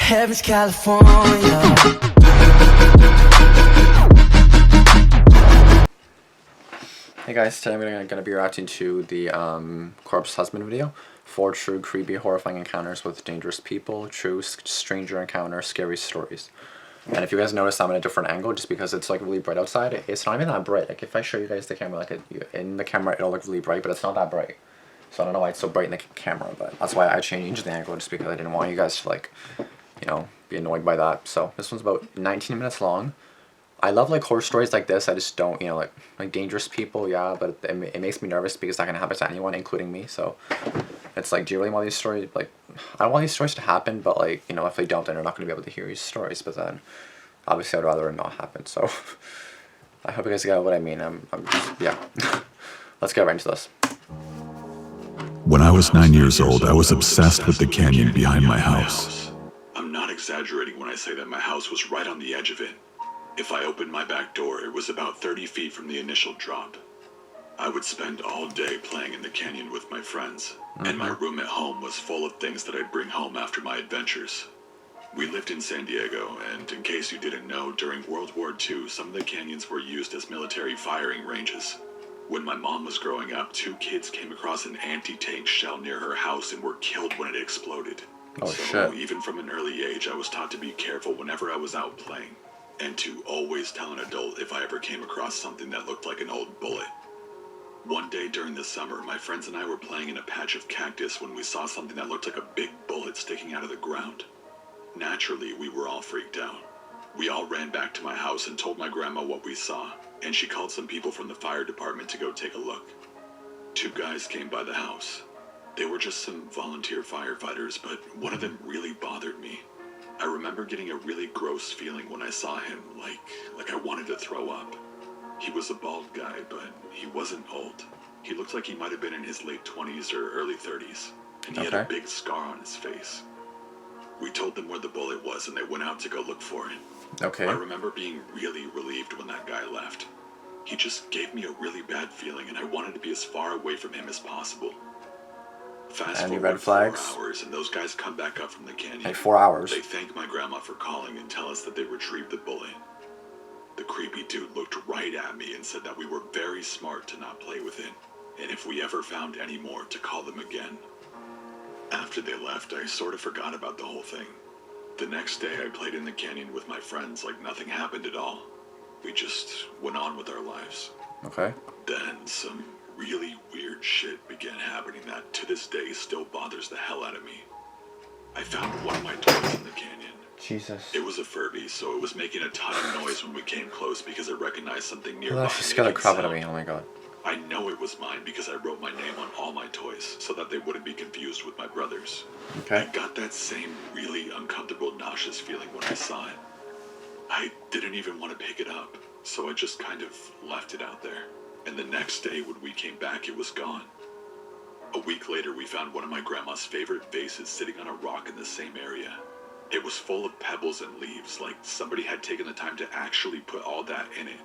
Heaven's California. Hey guys, today I'm gonna be reacting to the corpse husband video. 4 true, creepy, horrifying encounters with dangerous people, true stranger encounters, scary stories. And if you guys notice, I'm in a different angle just because it's like really bright outside. It's not even that bright. Like if I show you guys the camera, like in the camera, it'll look really bright, but it's not that bright. So I don't know why it's so bright in the camera, but that's why I changed the angle, just because I didn't want you guys to like, you know, be annoyed by that. So this one's about 19 minutes long. I love like horror stories like this. I just don't, you know, like dangerous people, yeah, but it makes me nervous because that can happen to anyone, including me. So it's like, do you really want these stories? Like, I don't want these stories to happen, but like, you know, if they don't, then they're not going to be able to hear these stories. But then, obviously, I'd rather it not happen. So I hope you guys get what I mean. I'm just, yeah. Let's get right into this. When I was 9 years old, I was obsessed with the canyon behind my house. I'm not exaggerating when I say that my house was right on the edge of it. If I opened my back door, it was about 30 feet from the initial drop. I would spend all day playing in the canyon with my friends, and my room at home was full of things that I'd bring home after my adventures. We lived in San Diego, and in case you didn't know, during World War II, some of the canyons were used as military firing ranges. When my mom was growing up, 2 kids came across an anti-tank shell near her house and were killed when it exploded. Oh, so shit. even from an early age, I was taught to be careful whenever I was out playing, and to always tell an adult if I ever came across something that looked like an old bullet. One day during the summer, my friends and I were playing in a patch of cactus when we saw something that looked like a big bullet sticking out of the ground. Naturally, we were all freaked out. We all ran back to my house and told my grandma what we saw, and she called some people from the fire department to go take a look. 2 guys came by the house. They were just some volunteer firefighters, but one of them really bothered me. I remember getting a really gross feeling when I saw him, like I wanted to throw up. He was a bald guy, but he wasn't old. He looked like he might have been in his late 20s or early 30s, and he had a big scar on his face. We told them where the bullet was, and they went out to go look for it. Okay. I remember being really relieved when that guy left. He just gave me a really bad feeling, and I wanted to be as far away from him as possible. Fast Any forward red flags? 4 hours, and those guys come back up from the canyon. Hey, 4 hours. They thank my grandma for calling and tell us that they retrieved the bullet. The creepy dude looked right at me and said that we were very smart to not play with it, and if we ever found any more, to call them again. After they left, I sort of forgot about the whole thing. The next day, I played in the canyon with my friends like nothing happened at all. We just went on with our lives. Okay. Then some really weird shit began happening that to this day still bothers the hell out of me. I found one of my toys in the canyon. Jesus. It was a Furby, so it was making a ton of noise when we came close because it recognized something nearby. Oh, she scared the crap out of me. Oh my god. I know it was mine because I wrote my name on all my toys so that they wouldn't be confused with my brother's. Okay. I got that same really uncomfortable, nauseous feeling when I saw it. I didn't even want to pick it up, so I just kind of left it out there. And the next day when we came back, it was gone. A week later, we found one of my grandma's favorite vases sitting on a rock in the same area. It was full of pebbles and leaves, like somebody had taken the time to actually put all that in it.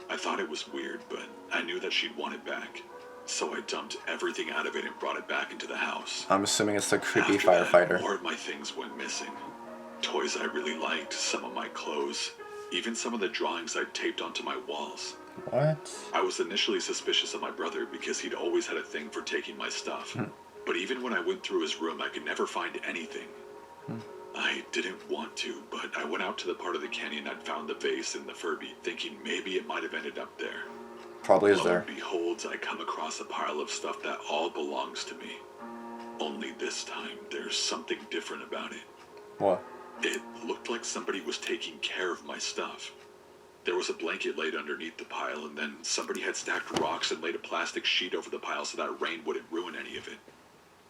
I thought it was weird, but I knew that she'd want it back. So I dumped everything out of it and brought it back into the house. I'm assuming it's the creepy After firefighter. that, more of my things went missing. Toys I really liked, some of my clothes, even some of the drawings I'd taped onto my walls. What? I was initially suspicious of my brother because he'd always had a thing for taking my stuff. But even when I went through his room, I could never find anything. I didn't want to, but I went out to the part of the canyon I'd found the vase and the Furby, thinking maybe it might have ended up there. Probably is Lo there. and behold, I come across a pile of stuff that all belongs to me. Only this time, there's something different about it. What? It looked like somebody was taking care of my stuff. There was a blanket laid underneath the pile, and then somebody had stacked rocks and laid a plastic sheet over the pile so that rain wouldn't ruin any of it.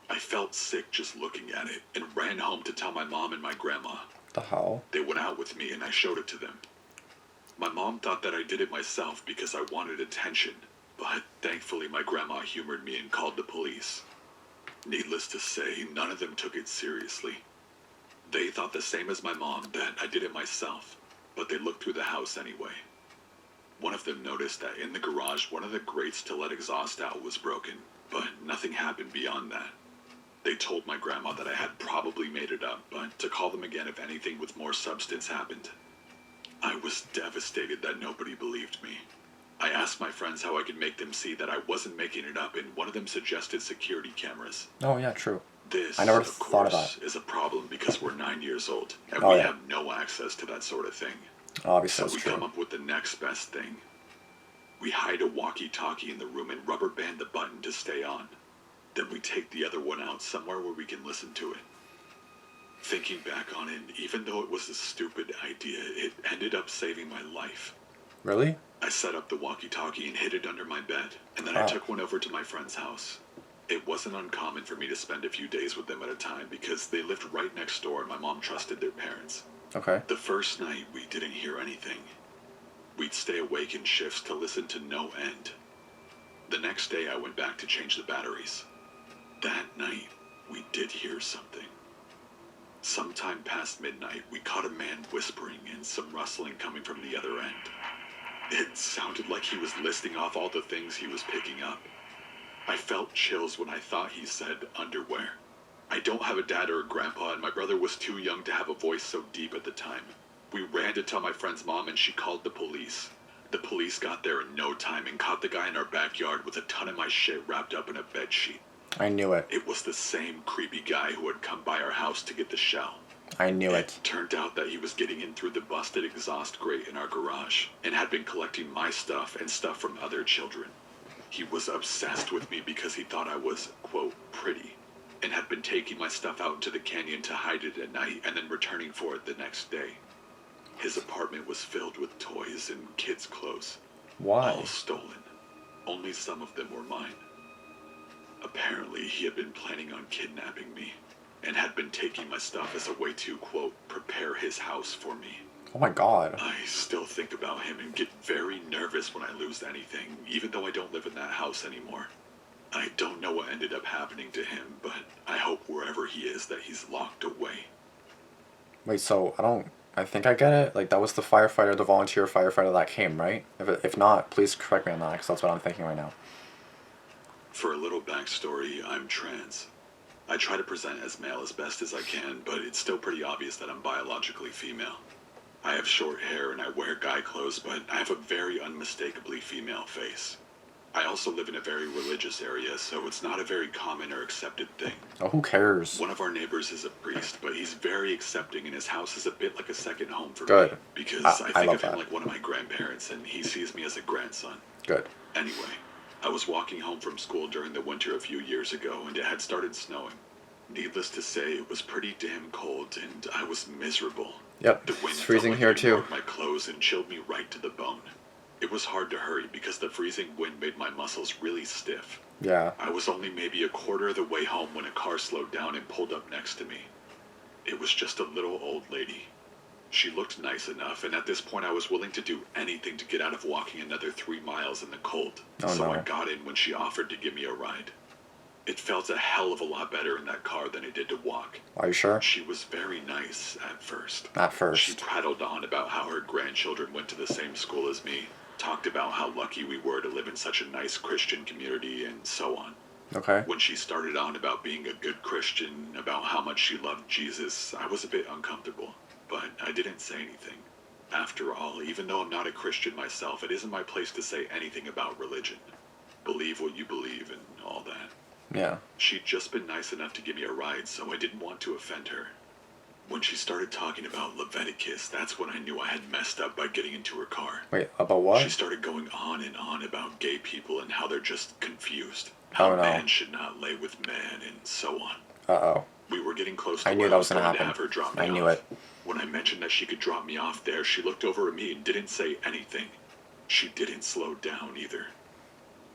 I felt sick just looking at it, and ran home to tell my mom and my grandma. The hell? They went out with me, and I showed it to them. My mom thought that I did it myself because I wanted attention, but thankfully my grandma humored me and called the police. Needless to say, none of them took it seriously. They thought the same as my mom, that I did it myself, but they looked through the house anyway. One of them noticed that in the garage, one of the grates to let exhaust out was broken, but nothing happened beyond that. They told my grandma that I had probably made it up, but to call them again if anything with more substance happened. I was devastated that nobody believed me. I asked my friends how I could make them see that I wasn't making it up, and one of them suggested security cameras. Oh, yeah, true. This, I never of thought of course, that. is a problem because we're 9 years old, and Oh, we yeah. have no access to that sort of thing. Obviously, So that's we true. come up with the next best thing. We hide a walkie-talkie in the room and rubber band the button to stay on. Then we take the other one out somewhere where we can listen to it. Thinking back on it, even though it was a stupid idea, it ended up saving my life. Really? I set up the walkie-talkie and hid it under my bed, and then Oh. I took one over to my friend's house. It wasn't uncommon for me to spend a few days with them at a time because they lived right next door and my mom trusted their parents. Okay. The first night, we didn't hear anything. We'd stay awake in shifts to listen to no end. The next day, I went back to change the batteries. That night, we did hear something. Sometime past midnight, we caught a man whispering and some rustling coming from the other end. It sounded like he was listing off all the things he was picking up. I felt chills when I thought he said underwear. I don't have a dad or a grandpa, and my brother was too young to have a voice so deep at the time. We ran to tell my friend's mom, and she called the police. The police got there in no time and caught the guy in our backyard with a ton of my shit wrapped up in a bedsheet. I knew it. It was the same creepy guy who had come by our house to get the shell. I knew It it. turned out that he was getting in through the busted exhaust grate in our garage and had been collecting my stuff and stuff from other children. He was obsessed with me because he thought I was, quote, pretty, and had been taking my stuff out into the canyon to hide it at night and then returning for it the next day. His apartment was filled with toys and kids' clothes. Why? All stolen. Only some of them were mine. Apparently, he had been planning on kidnapping me and had been taking my stuff as a way to, quote, prepare his house for me. Oh my god. I still think about him and get very nervous when I lose anything, even though I don't live in that house anymore. I don't know what ended up happening to him, but I hope wherever he is that he's locked away. Wait, so I think I get it. Like, that was the firefighter, the volunteer firefighter that came, right? If not, please correct me on that, because that's what I'm thinking right now. For a little backstory, I'm trans. I try to present as male as best as I can, but it's still pretty obvious that I'm biologically female. I have short hair and I wear guy clothes, but I have a very unmistakably female face. I also live in a very religious area, so it's not a very common or accepted thing. Oh, who cares? One of our neighbors is a priest, but he's very accepting and his house is a bit like a second home for Good. me. Because I I think love of him that. like one of my grandparents and he sees me as a grandson. Good. Anyway, I was walking home from school during the winter a few years ago and it had started snowing. Needless to say, it was pretty damn cold and I was miserable. Yep, The wind it's freezing felt like here it too. warmed my clothes and chilled me right to the bone. It was hard to hurry because the freezing wind made my muscles really stiff. Yeah. I was only maybe a quarter of the way home when a car slowed down and pulled up next to me. It was just a little old lady. She looked nice enough, and at this point I was willing to do anything to get out of walking another 3 miles in the cold. Oh, So no. I got in when she offered to give me a ride. It felt a hell of a lot better in that car than it did to walk. Are you sure? She was very nice at first. At She first. prattled on about how her grandchildren went to the same school as me, talked about how lucky we were to live in such a nice Christian community, and so on. Okay. When she started on about being a good Christian, about how much she loved Jesus, I was a bit uncomfortable, but I didn't say anything. After all, even though I'm not a Christian myself, it isn't my place to say anything about religion. Believe what you believe and all that. Yeah. She'd just been nice enough to give me a ride, so I didn't want to offend her. When she started talking about Leviticus, that's when I knew I had messed up by getting into her car. Wait, about She what? started going on and on about gay people and how they're just confused. Oh, How no. man should not lay with man and so on. Uh-oh. We were getting close to I knew where that I was was gonna going to happen. have her drop me I knew off. it. When I mentioned that she could drop me off there, she looked over at me and didn't say anything. She didn't slow down either.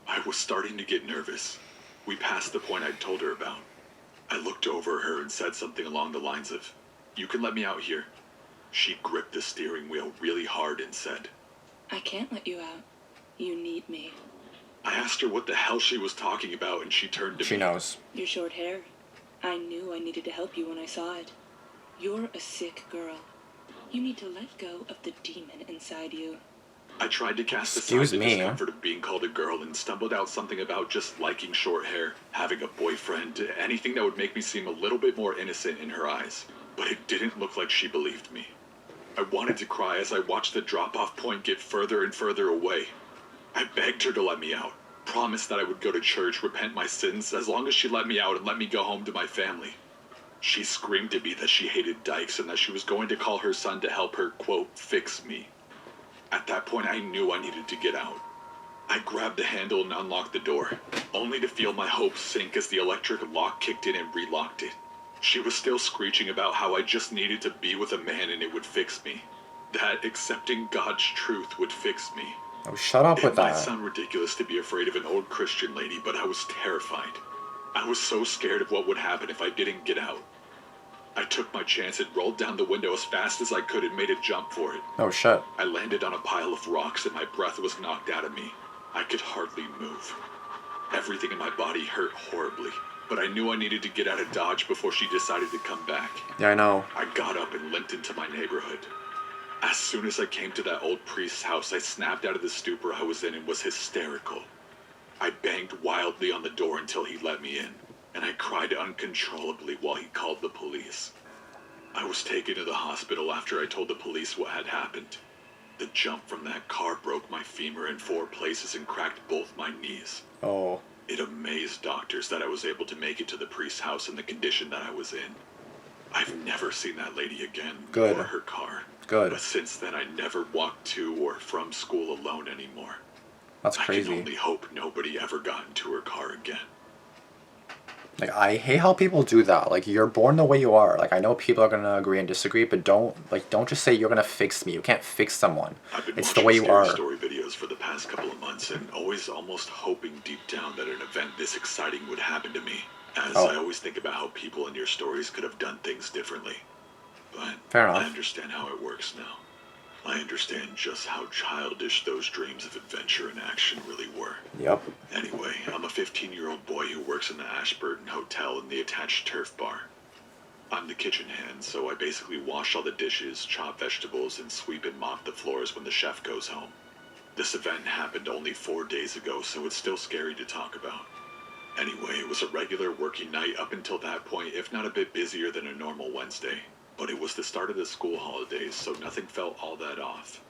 I was starting to get nervous. We passed the point I'd told her about. I looked over at her and said something along the lines of, "You can let me out here." She gripped the steering wheel really hard and said, I can't let you out. You need me. I asked her what the hell she was talking about and she turned to She me. knows. Your short hair. I knew I needed to help you when I saw it. You're a sick girl. You need to let go of the demon inside you. I tried to cast Excuse aside the me. discomfort of being called a girl and stumbled out something about just liking short hair, having a boyfriend, anything that would make me seem a little bit more innocent in her eyes. But it didn't look like she believed me. I wanted to cry as I watched the drop-off point get further and further away. I begged her to let me out, promised that I would go to church, repent my sins, as long as she let me out and let me go home to my family. She screamed at me that she hated dykes and that she was going to call her son to help her, quote, fix me. At that point, I knew I needed to get out. I grabbed the handle and unlocked the door, only to feel my hopes sink as the electric lock kicked in and relocked it. She was still screeching about how I just needed to be with a man and it would fix me. That accepting God's truth would fix me. Oh, shut up with It might that. sound ridiculous to be afraid of an old Christian lady, but I was terrified. I was so scared of what would happen if I didn't get out. I took my chance and rolled down the window as fast as I could and made a jump for it. Oh, shit. I landed on a pile of rocks and my breath was knocked out of me. I could hardly move. Everything in my body hurt horribly, but I knew I needed to get out of Dodge before she decided to come back. Yeah, I know. I got up and limped into my neighborhood. As soon as I came to that old priest's house, I snapped out of the stupor I was in and was hysterical. I banged wildly on the door until he let me in, and I cried uncontrollably while he called the police. I was taken to the hospital after I told the police what had happened. The jump from that car broke my femur in 4 places and cracked both my knees. Oh. It amazed doctors that I was able to make it to the priest's house in the condition that I was in. I've never seen that lady again, Good. or her car. Good. But since then, I never walked to or from school alone anymore. That's I crazy. can only hope nobody ever got into her car again. Like, I hate how people do that. Like, you're born the way you are. Like, I know people are gonna agree and disagree, but don't just say you're gonna fix me. You can't fix someone. I've been It's the watching way you scary are. story videos for the past couple of months and always almost hoping deep down that an event this exciting would happen to me. As Oh. I always think about how people in your stories could have done things differently. But Fair enough. I understand how it works now. I understand just how childish those dreams of adventure and action really were. Yep. Anyway, I'm a 15-year-old boy who works in the Ashburton Hotel in the attached turf bar. I'm the kitchen hand, so I basically wash all the dishes, chop vegetables, and sweep and mop the floors when the chef goes home. This event happened only 4 days ago, so it's still scary to talk about. Anyway, it was a regular working night up until that point, if not a bit busier than a normal Wednesday. But it was the start of the school holidays, so nothing felt all that off.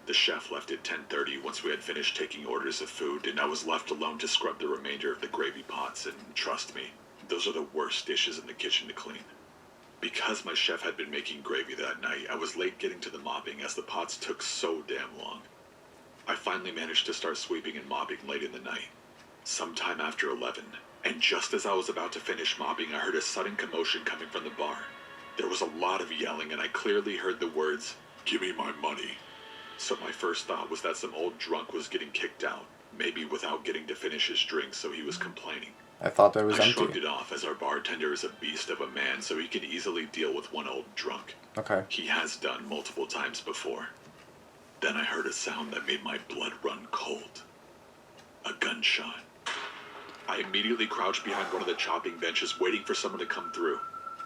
The chef left at 10:30 once we had finished taking orders of food, and I was left alone to scrub the remainder of the gravy pots, and trust me, those are the worst dishes in the kitchen to clean. Because my chef had been making gravy that night, I was late getting to the mopping as the pots took so damn long. I finally managed to start sweeping and mopping late in the night, sometime after 11, and just as I was about to finish mopping, I heard a sudden commotion coming from the bar. There was a lot of yelling, and I clearly heard the words, "Give me my money." So my first thought was that some old drunk was getting kicked out, maybe without getting to finish his drink, so he was complaining. I thought that it was I shrugged empty. it off as our bartender is a beast of a man, so he could easily deal with one old drunk. Okay. He has done multiple times before. Then I heard a sound that made my blood run cold. A gunshot. I immediately crouched behind one of the chopping benches, waiting for someone to come through.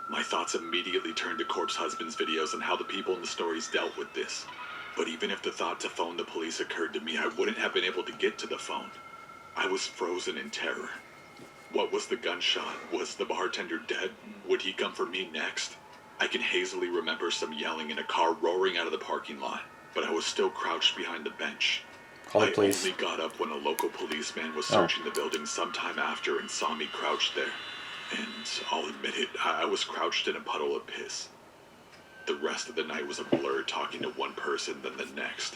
My thoughts immediately turned to Corpse Husband's videos and how the people in the stories dealt with this. But even if the thought to phone the police occurred to me, I wouldn't have been able to get to the phone. I was frozen in terror. What was the gunshot? Was the bartender dead? Would he come for me next? I can hazily remember some yelling and a car roaring out of the parking lot, but I was still crouched behind the bench. Call the I police. only got up when a local policeman was Oh. searching the building sometime after and saw me crouched there. And I'll admit it, I was crouched in a puddle of piss. The rest of the night was a blur, talking to one person, then the next.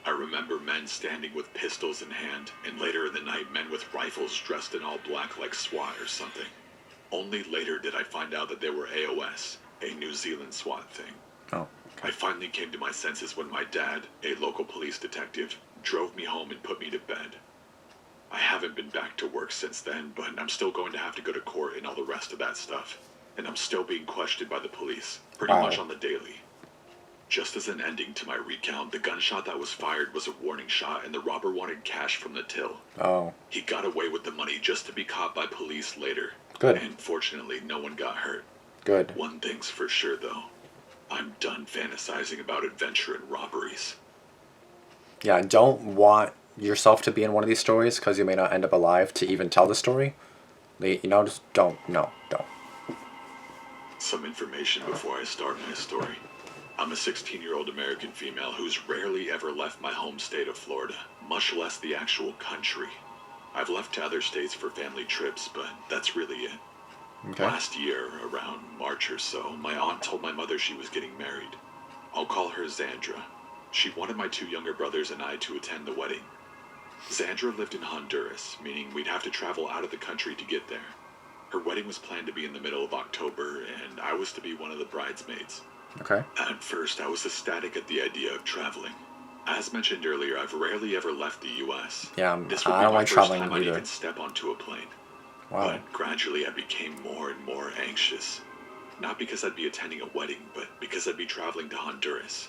I remember men standing with pistols in hand, and later in the night, men with rifles dressed in all black like SWAT or something. Only later did I find out that they were AOS, a New Zealand SWAT thing. Oh. I finally came to my senses when my dad, a local police detective, drove me home and put me to bed. I haven't been back to work since then, but I'm still going to have to go to court and all the rest of that stuff. And I'm still being questioned by the police, pretty Wow. much on the daily. Just as an ending to my recount, the gunshot that was fired was a warning shot, and the robber wanted cash from the till. Oh. He got away with the money just to be caught by police later. Good. And fortunately, no one got hurt. Good. One thing's for sure, though. I'm done fantasizing about adventure and robberies. Yeah, don't want yourself to be in one of these stories because you may not end up alive to even tell the story. Just don't. No, don't. Some information before I start my story. I'm a 16-year-old American female who's rarely ever left my home state of Florida, much less the actual country. I've left to other states for family trips, but that's really it. Okay. Last year, around March or so, my aunt told my mother she was getting married. I'll call her Xandra. She wanted my 2 younger brothers and I to attend the wedding. Xandra lived in Honduras, meaning we'd have to travel out of the country to get there. Her wedding was planned to be in the middle of October, and I was to be one of the bridesmaids. Okay. At first, I was ecstatic at the idea of traveling. As mentioned earlier, I've rarely ever left the U.S. Yeah, This would I be don't my like first traveling time I'd either. even step onto a plane. Wow. But gradually I became more and more anxious. Not because I'd be attending a wedding, but because I'd be traveling to Honduras.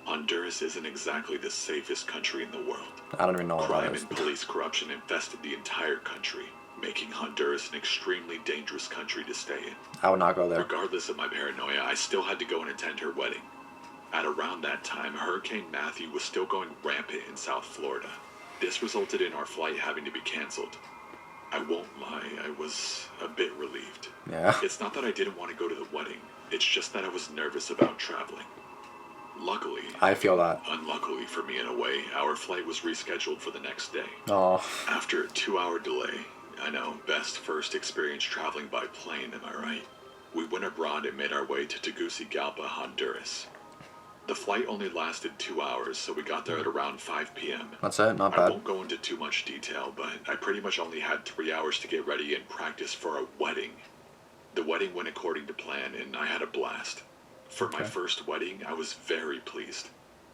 Honduras isn't exactly the safest country in the world. I don't even know what that Crime is. and police corruption infested the entire country, making Honduras an extremely dangerous country to stay in. I would not go there. Regardless of my paranoia, I still had to go and attend her wedding. At around that time, Hurricane Matthew was still going rampant in South Florida. This resulted in our flight having to be canceled. I won't lie, I was a bit relieved. Yeah. It's not that I didn't want to go to the wedding, it's just that I was nervous about traveling. Luckily, I feel that. unluckily for me in a way, our flight was rescheduled for the next day. Oh. After a 2-hour delay, I know, best first experience traveling by plane, am I right? We went abroad and made our way to Tegucigalpa, Honduras. The flight only lasted 2 hours, so we got there at around 5 p.m. That's it. Not I bad. won't go into too much detail, but I pretty much only had 3 hours to get ready and practice for a wedding. The wedding went according to plan, and I had a blast. For my first wedding, I was very pleased.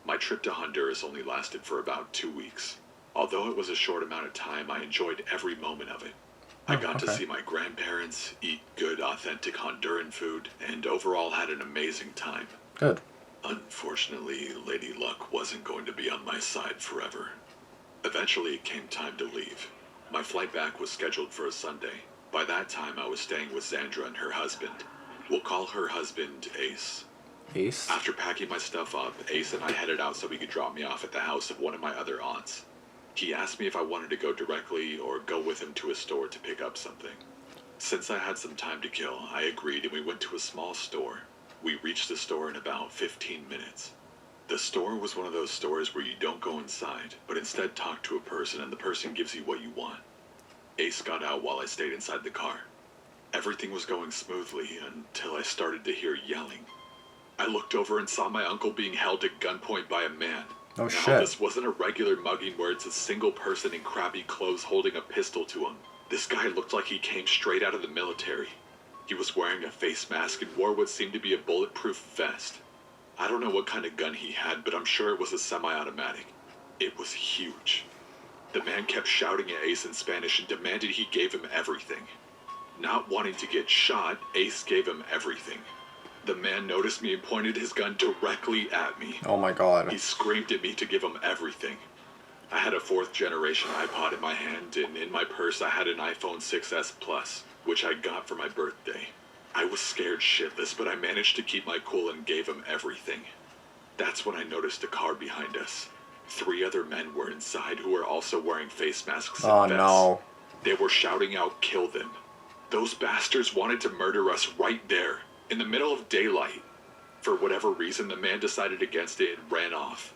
My trip to Honduras only lasted for about 2 weeks. Although it was a short amount of time, I enjoyed every moment of it. I got to see my grandparents, eat good, authentic Honduran food, and overall had an amazing time. Good. Unfortunately, Lady Luck wasn't going to be on my side forever. Eventually, it came time to leave. My flight back was scheduled for a Sunday. By that time, I was staying with Xandra and her husband. We'll call her husband Ace. Ace? After packing my stuff up, Ace and I headed out so he could drop me off at the house of one of my other aunts. He asked me if I wanted to go directly or go with him to a store to pick up something. Since I had some time to kill, I agreed and we went to a small store. We reached the store in about 15 minutes. The store was one of those stores where you don't go inside, but instead talk to a person and the person gives you what you want. Ace got out while I stayed inside the car. Everything was going smoothly until I started to hear yelling. I looked over and saw my uncle being held at gunpoint by a man. Oh, Now, shit. this wasn't a regular mugging where it's a single person in crappy clothes holding a pistol to him. This guy looked like he came straight out of the military. He was wearing a face mask and wore what seemed to be a bulletproof vest. I don't know what kind of gun he had, but I'm sure it was a semi-automatic. It was huge. The man kept shouting at Ace in Spanish and demanded he gave him everything. Not wanting to get shot, Ace gave him everything. The man noticed me and pointed his gun directly at me. Oh my god. He screamed at me to give him everything. I had a 4th generation iPod in my hand, and in my purse I had an iPhone 6S Plus, which I got for my birthday. I was scared shitless, but I managed to keep my cool and gave him everything. That's when I noticed a car behind us. 3 other men were inside who were also wearing face masks and Oh vests. no. They were shouting out, "Kill them." Those bastards wanted to murder us right there, in the middle of daylight. For whatever reason, the man decided against it and ran off.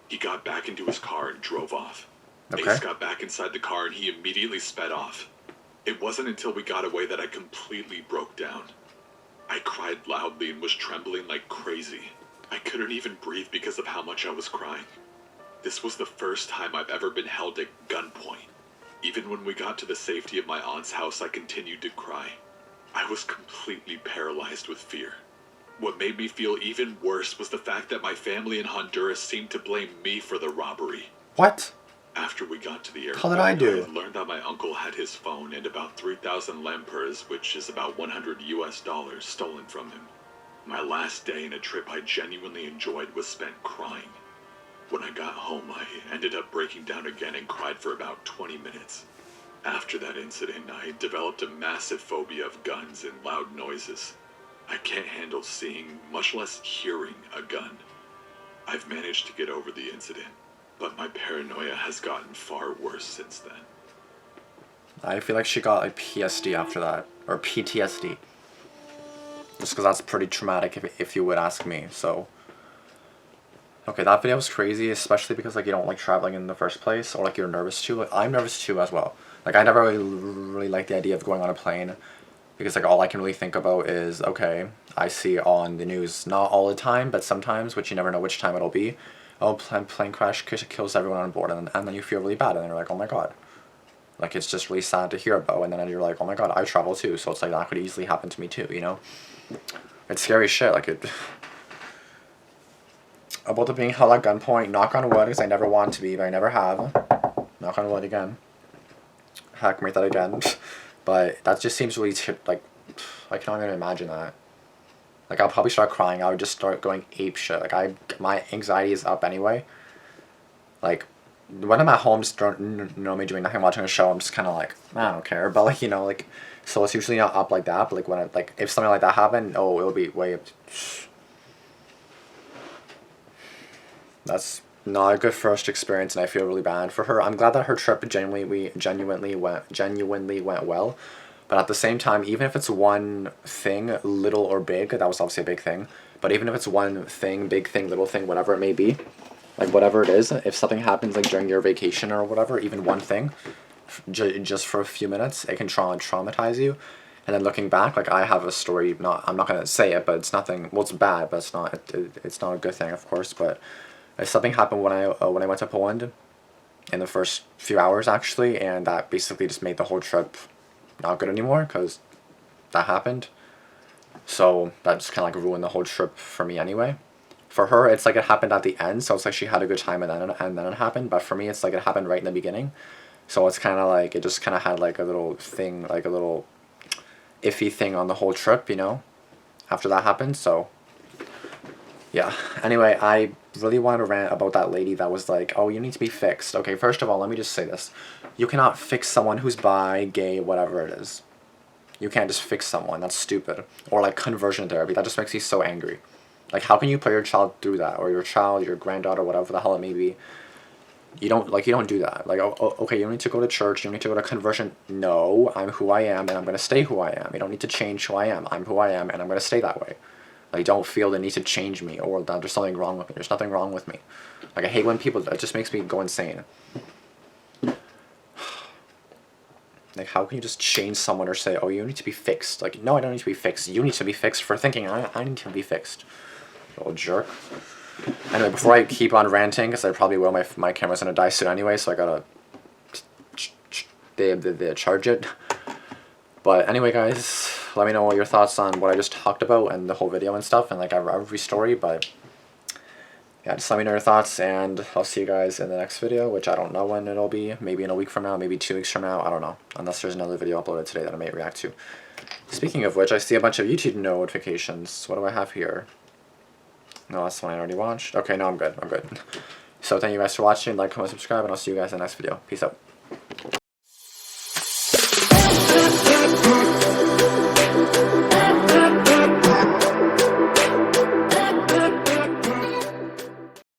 He got back into his car and drove off. Okay. Ace got back inside the car and he immediately sped off. It wasn't until we got away that I completely broke down. I cried loudly and was trembling like crazy. I couldn't even breathe because of how much I was crying. This was the first time I've ever been held at gunpoint. Even when we got to the safety of my aunt's house, I continued to cry. I was completely paralyzed with fear. What made me feel even worse was the fact that my family in Honduras seemed to blame me for the robbery. What? After we got to the airport, How did I do? learned that my uncle had his phone and about 3,000 lempiras, which is about $100 stolen from him. My last day in a trip I genuinely enjoyed was spent crying. When I got home, I ended up breaking down again and cried for about 20 minutes. After that incident, I developed a massive phobia of guns and loud noises. I can't handle seeing, much less hearing, a gun. I've managed to get over the incident, but my paranoia has gotten far worse since then. I feel like she got like PSD after that, or PTSD. Just because that's pretty traumatic if you would ask me, so. Okay, that video was crazy, especially because like you don't like traveling in the first place, or like you're nervous too. Like I'm nervous too as well. Like I never really liked the idea of going on a plane, because like all I can really think about is, okay, I see on the news, not all the time, but sometimes, which you never know which time it'll be, oh, plane crash kills everyone on board, and then you feel really bad, and then you're like, oh my god. Like it's just really sad to hear about, and then you're like, oh my god, I travel too, so it's like that could easily happen to me too, you know? It's scary shit, like it. About the being held at gunpoint, knock on wood, because I never want to be, but I never have. Knock on wood again. Heck, make that again. But that just seems really, like, I can't even imagine that. Like, I'll probably start crying. I would just start going ape shit. Like, my anxiety is up anyway. Like, when I'm at home, just don't know me doing nothing, watching a show, I'm just kind of like, I don't care. But, like, you know, like, so it's usually not up like that. But, like, when like, if something like that happened, oh, it'll be way up. That's not a good first experience, and I feel really bad for her. I'm glad that her trip genuinely went well, but at the same time, even if it's one thing, little or big, that was obviously a big thing, but even if it's one thing, big thing, little thing, whatever it may be, like whatever it is, if something happens like during your vacation or whatever, even one thing, just for a few minutes, it can traumatize you. And then looking back, like I have a story, I'm not gonna say it, but it's nothing, well, it's bad, but it's not a good thing, of course. But something happened when I went to Poland in the first few hours, actually, and that basically just made the whole trip not good anymore, because that happened. So that just kind of like ruined the whole trip for me anyway. For her, it's like it happened at the end, so it's like she had a good time and then it happened. But for me, it's like it happened right in the beginning. So it's kind of like, it just kind of had like a little thing, like a little iffy thing on the whole trip, you know, after that happened. So yeah, anyway, I really want to rant about that lady that was like, oh, you need to be fixed. Okay, first of all, let me just say this. You cannot fix someone who's bi, gay, whatever it is. You can't just fix someone. That's stupid. Or like conversion therapy. That just makes me so angry. Like, how can you put your child through that? Or your child, your granddaughter, whatever the hell it may be. You don't do that. Like, oh, okay, you don't need to go to church. You don't need to go to conversion. No, I'm who I am, and I'm going to stay who I am. You don't need to change who I am. I'm who I am, and I'm going to stay that way. Like, don't feel the need to change me, or that there's something wrong with me. There's nothing wrong with me. Like, I hate when people, it just makes me go insane. Like, how can you just change someone or say, oh, you need to be fixed? Like, no, I don't need to be fixed. You need to be fixed for thinking I need to be fixed. Little jerk. Anyway, before I keep on ranting, because I probably will, my camera's going to die soon anyway, so I gotta charge it. But anyway, guys, let me know what your thoughts on what I just talked about and the whole video and stuff, and like every story. But yeah, just let me know your thoughts, and I'll see you guys in the next video, which I don't know when it'll be. Maybe in a week from now, maybe 2 weeks from now, I don't know. Unless there's another video uploaded today that I may react to. Speaking of which, I see a bunch of YouTube notifications. What do I have here? No, that's the one I already watched. Okay, no, I'm good. I'm good. So thank you guys for watching. Like, comment, subscribe, and I'll see you guys in the next video. Peace out.